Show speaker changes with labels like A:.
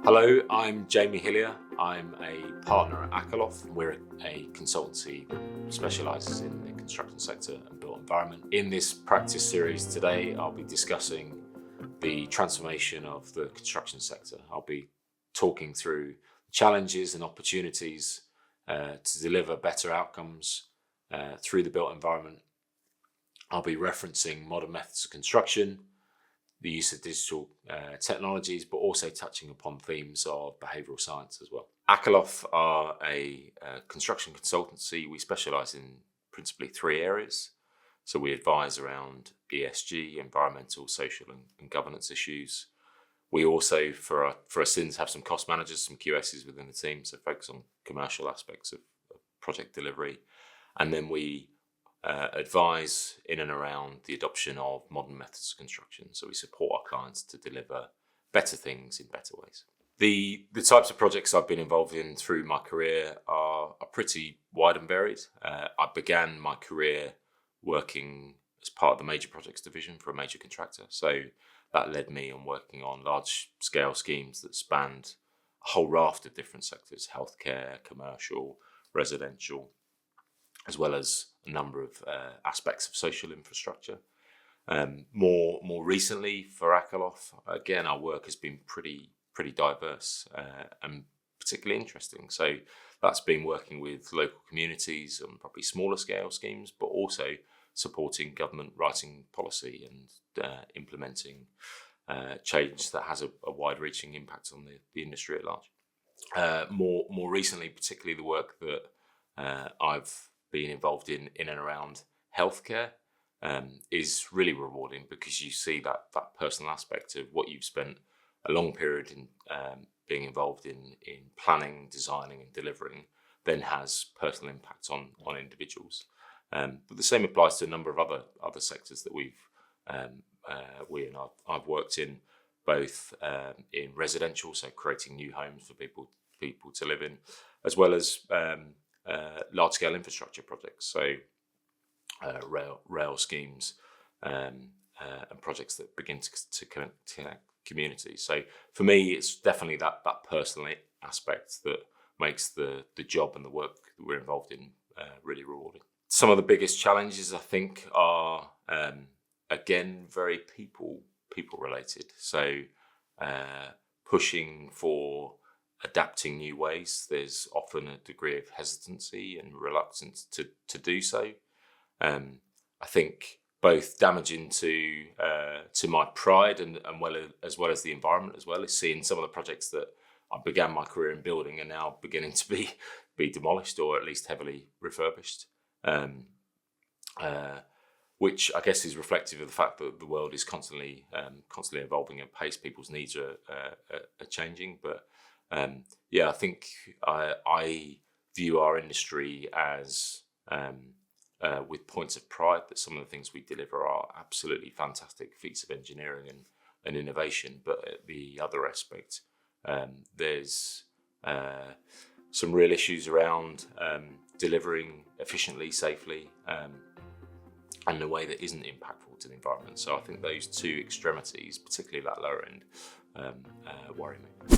A: Hello, I'm Jamie Hillier. I'm a partner at Akerlof. We're a consultancy that specialises in the construction sector and built environment. In this practice series today, I'll be discussing the transformation of the construction sector. I'll be talking through challenges and opportunities to deliver better outcomes through the built environment. I'll be referencing modern methods of construction, the use of digital technologies, but also touching upon themes of behavioural science as well. Akerlof are a construction consultancy. We specialise in principally three areas. So we advise around ESG, environmental, social and governance issues. We also, for our sins, have some cost managers, some QSs within the team, so focus on commercial aspects of project delivery. And then we advise in and around the adoption of modern methods of construction. So we support our clients to deliver better things in better ways. The types of projects I've been involved in through my career are pretty wide and varied. I began my career working as part of the major projects division for a major contractor. So that led me on working on large scale schemes that spanned a whole raft of different sectors: healthcare, commercial, residential, as well as a number of aspects of social infrastructure. More recently for Akerlof, again, our work has been pretty diverse and particularly interesting. So that's been working with local communities on probably smaller scale schemes, but also supporting government writing policy and implementing change that has a wide-reaching impact on the industry at large. More recently, particularly the work that I've being involved in and around healthcare is really rewarding, because you see that personal aspect of what you've spent a long period in being involved in planning, designing and delivering, then has personal impact on individuals. But the same applies to a number of other sectors that I've worked in, both in residential, so creating new homes for people to live in, as well as large-scale infrastructure projects, so rail schemes and projects that begin to connect communities. So for me, it's definitely that personal aspect that makes the job and the work that we're involved in really rewarding. Some of the biggest challenges, I think, are again very people related. So pushing for adapting new ways. There's often a degree of hesitancy and reluctance to do so. I think both damaging to my pride and as well as the environment as well, is seeing some of the projects that I began my career in building are now beginning to be demolished or at least heavily refurbished. Which I guess is reflective of the fact that the world is constantly evolving at pace. People's needs are changing, but I think I view our industry as with points of pride that some of the things we deliver are absolutely fantastic feats of engineering and innovation. But at the other aspect, there's some real issues around delivering efficiently, safely, and in a way that isn't impactful to the environment. So I think those two extremities, particularly that lower end, worry me.